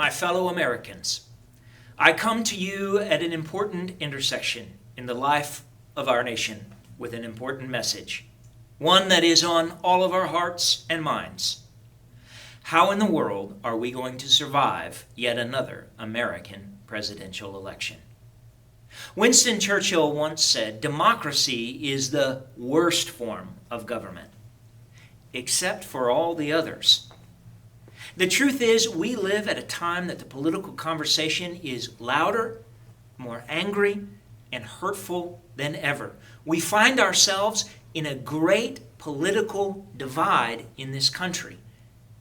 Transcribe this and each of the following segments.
My fellow Americans, I come to you at an important intersection in the life of our nation with an important message, one that is on all of our hearts and minds. How in the world are we going to survive yet another American presidential election? Winston Churchill once said, "Democracy is the worst form of government, except for all the others." The truth is, we live at a time that the political conversation is louder, more angry, and hurtful than ever. We find ourselves in a great political divide in this country.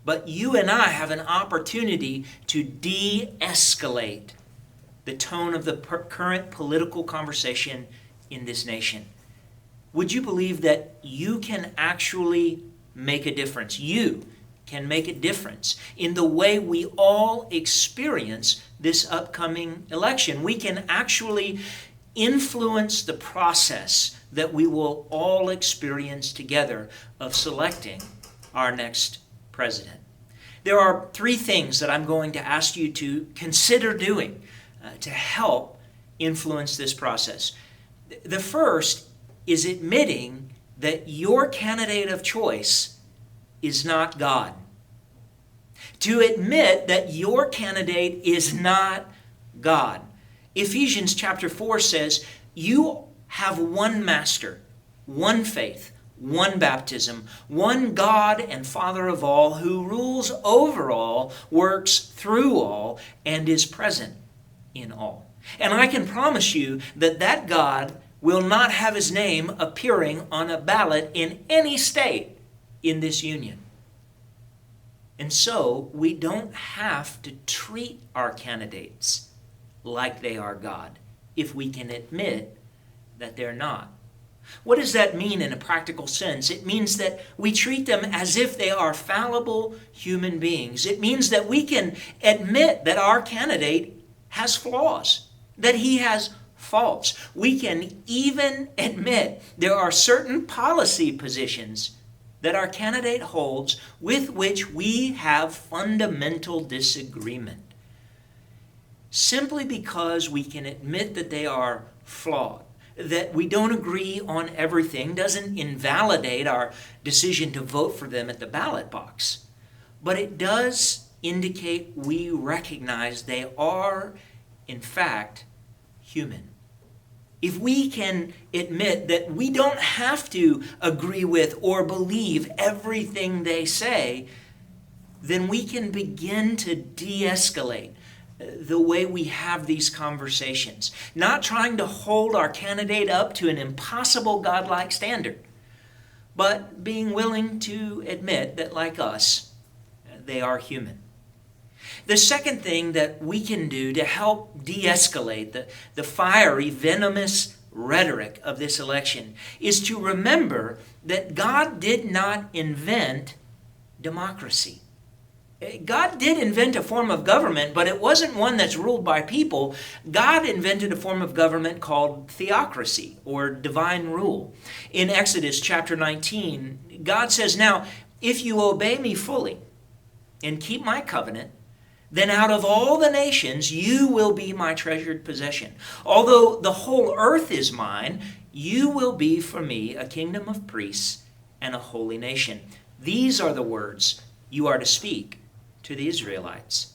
But you and I have an opportunity to de-escalate the tone of the current political conversation in this nation. Would you believe that you can actually make a difference? You can make a difference in the way we all experience this upcoming election. We can actually influence the process that we will all experience together of selecting our next president. There are three things that I'm going to ask you to consider doing to help influence this process. The first is admitting that your candidate of choice is not God. To admit that your candidate is not God. Ephesians chapter 4 says, you have one master, one faith, one baptism, one God and Father of all, who rules over all, works through all, and is present in all. And I can promise you that that God will not have his name appearing on a ballot in any state in this union. And so we don't have to treat our candidates like they are God if we can admit that they're not. What does that mean in a practical sense? It means that we treat them as if they are fallible human beings. It means that we can admit that our candidate has flaws, that he has faults. We can even admit there are certain policy positions that our candidate holds with which we have fundamental disagreement. Simply because we can admit that they are flawed, that we don't agree on everything, doesn't invalidate our decision to vote for them at the ballot box. But it does indicate we recognize they are, in fact, human. If we can admit that we don't have to agree with or believe everything they say, then we can begin to de-escalate the way we have these conversations. Not trying to hold our candidate up to an impossible godlike standard, but being willing to admit that, like us, they are human. The second thing that we can do to help de-escalate the fiery, venomous rhetoric of this election is to remember that God did not invent democracy. God did invent a form of government, but it wasn't one that's ruled by people. God invented a form of government called theocracy, or divine rule. In Exodus chapter 19, God says, "Now, if you obey me fully and keep my covenant, then out of all the nations you will be my treasured possession. Although the whole earth is mine, you will be for me a kingdom of priests and a holy nation." These are the words you are to speak to the Israelites.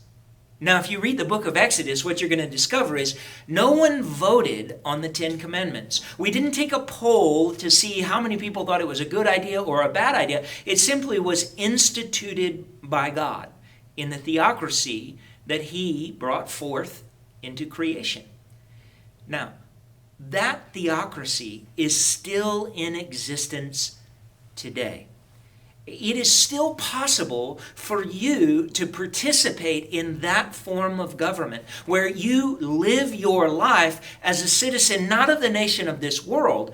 Now, if you read the book of Exodus, what you're going to discover is no one voted on the Ten Commandments. We didn't take a poll to see how many people thought it was a good idea or a bad idea. It simply was instituted by God in the theocracy that he brought forth into creation. Now, that theocracy is still in existence today. It is still possible for you to participate in that form of government where you live your life as a citizen not of the nation of this world,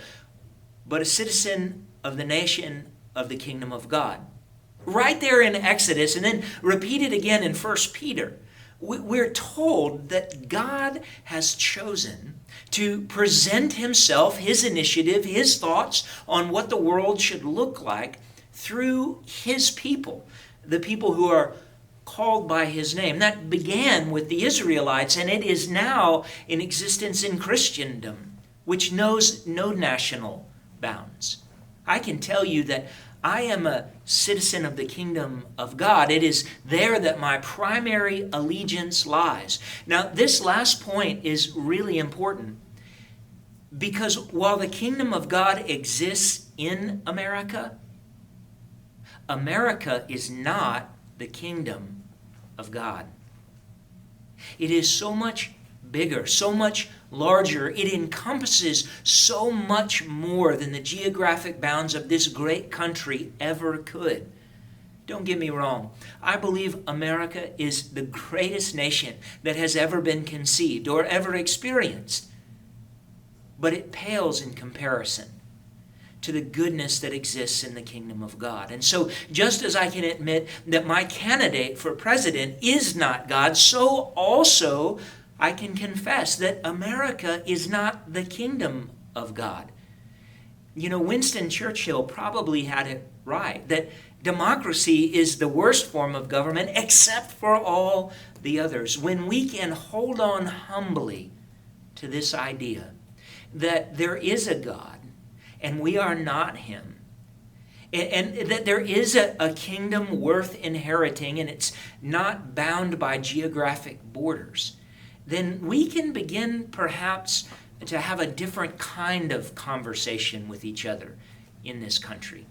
but a citizen of the nation of the kingdom of God. Right there in Exodus, and then repeated again in 1 Peter, we're told that God has chosen to present himself, his initiative, his thoughts on what the world should look like through his people, the people who are called by his name. That began with the Israelites, and it is now in existence in Christendom, which knows no national bounds. I can tell you that I am a citizen of the kingdom of God. It is there that my primary allegiance lies. Now, this last point is really important because while the kingdom of God exists in America, America is not the kingdom of God. It is so much bigger, so much larger. It encompasses so much more than the geographic bounds of this great country ever could. Don't get me wrong. I believe America is the greatest nation that has ever been conceived or ever experienced. But it pales in comparison to the goodness that exists in the kingdom of God. And so, just as I can admit that my candidate for president is not God, so also I can confess that America is not the kingdom of God. You know, Winston Churchill probably had it right, that democracy is the worst form of government except for all the others. When we can hold on humbly to this idea that there is a God and we are not him, and that there is a kingdom worth inheriting and it's not bound by geographic borders, then we can begin perhaps to have a different kind of conversation with each other in this country.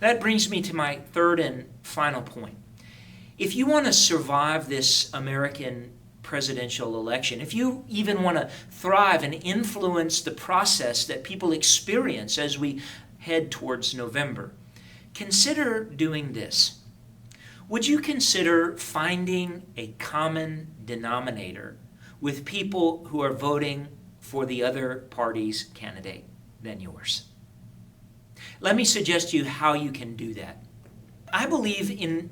That brings me to my third and final point. If you want to survive this American presidential election, if you even want to thrive and influence the process that people experience as we head towards November, consider doing this. Would you consider finding a common denominator with people who are voting for the other party's candidate than yours? Let me suggest to you how you can do that. I believe in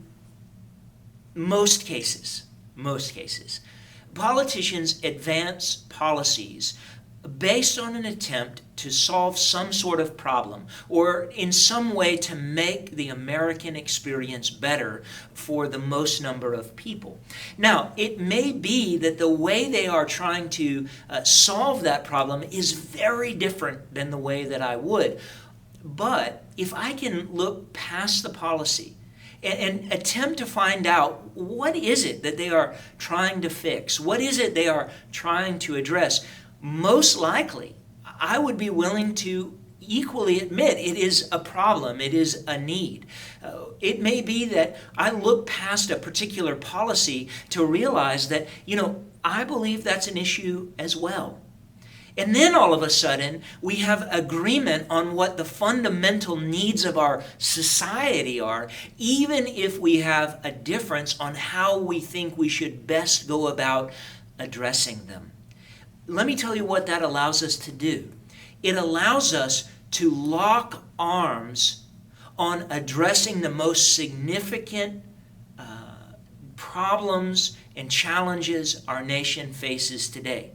most cases, politicians advance policies based on an attempt to solve some sort of problem or in some way to make the American experience better for the most number of people. Now, it may be that the way they are trying to solve that problem is very different than the way that I would. But if I can look past the policy and attempt to find out what is it that they are trying to fix, what is it they are trying to address, most likely I would be willing to equally admit it is a problem, it is a need. It may be that I look past a particular policy to realize that, I believe that's an issue as well. And then all of a sudden, we have agreement on what the fundamental needs of our society are, even if we have a difference on how we think we should best go about addressing them. Let me tell you what that allows us to do. It allows us to lock arms on addressing the most significant problems and challenges our nation faces today.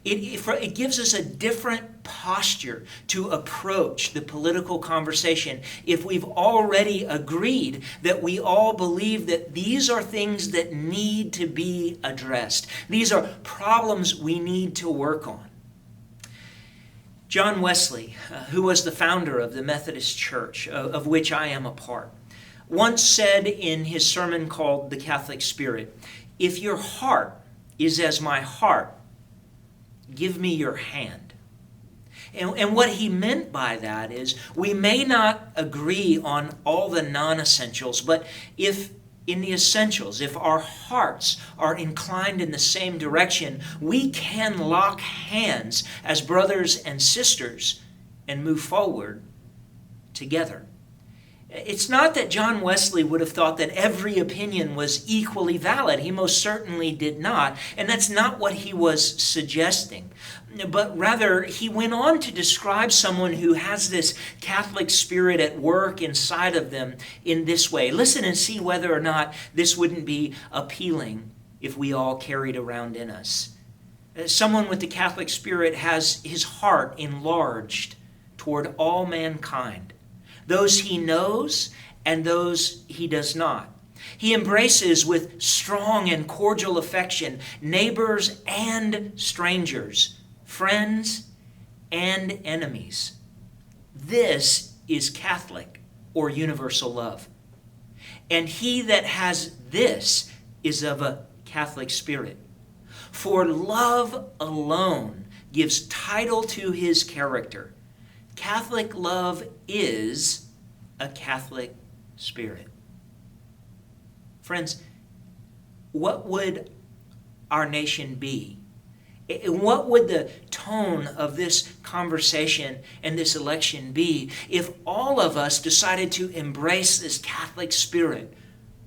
It gives us a different posture to approach the political conversation if we've already agreed that we all believe that these are things that need to be addressed. These are problems we need to work on. John Wesley, who was the founder of the Methodist Church, of which I am a part, once said in his sermon called The Catholic Spirit, "If your heart is as my heart, give me your hand." And what he meant by that is we may not agree on all the non-essentials, but if in the essentials, if our hearts are inclined in the same direction, we can lock hands as brothers and sisters and move forward together. It's not that John Wesley would have thought that every opinion was equally valid. He most certainly did not. And that's not what he was suggesting. But rather, he went on to describe someone who has this Catholic spirit at work inside of them in this way. Listen and see whether or not this wouldn't be appealing if we all carried around in us. Someone with the Catholic spirit has his heart enlarged toward all mankind, those he knows and those he does not. He embraces with strong and cordial affection neighbors and strangers, friends and enemies. This is Catholic or universal love. And he that has this is of a Catholic spirit. For love alone gives title to his character. Catholic love is a Catholic spirit. Friends, what would our nation be? What would the tone of this conversation and this election be if all of us decided to embrace this Catholic spirit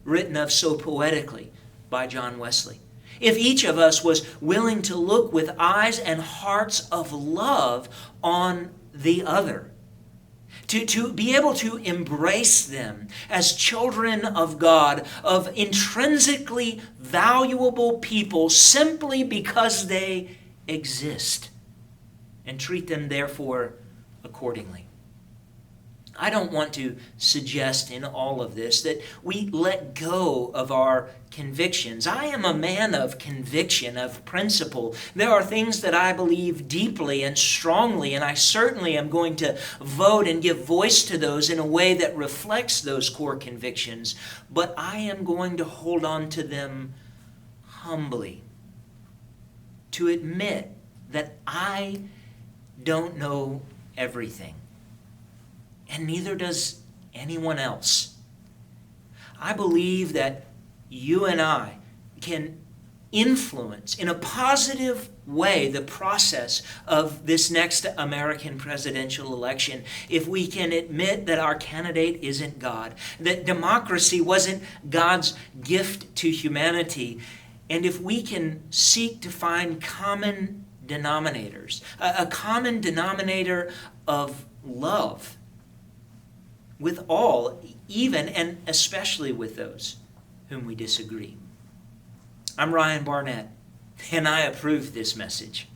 written of so poetically by John Wesley? If each of us was willing to look with eyes and hearts of love on the other, to be able to embrace them as children of God, of intrinsically valuable people simply because they exist, and treat them therefore accordingly. I don't want to suggest in all of this that we let go of our convictions. I am a man of conviction, of principle. There are things that I believe deeply and strongly, and I certainly am going to vote and give voice to those in a way that reflects those core convictions. But I am going to hold on to them humbly, to admit that I don't know everything. And neither does anyone else. I believe that you and I can influence in a positive way the process of this next American presidential election if we can admit that our candidate isn't God, that democracy wasn't God's gift to humanity, and if we can seek to find common denominators, a common denominator of love with all, even and especially with those whom we disagree. I'm Ryan Barnett, and I approve this message.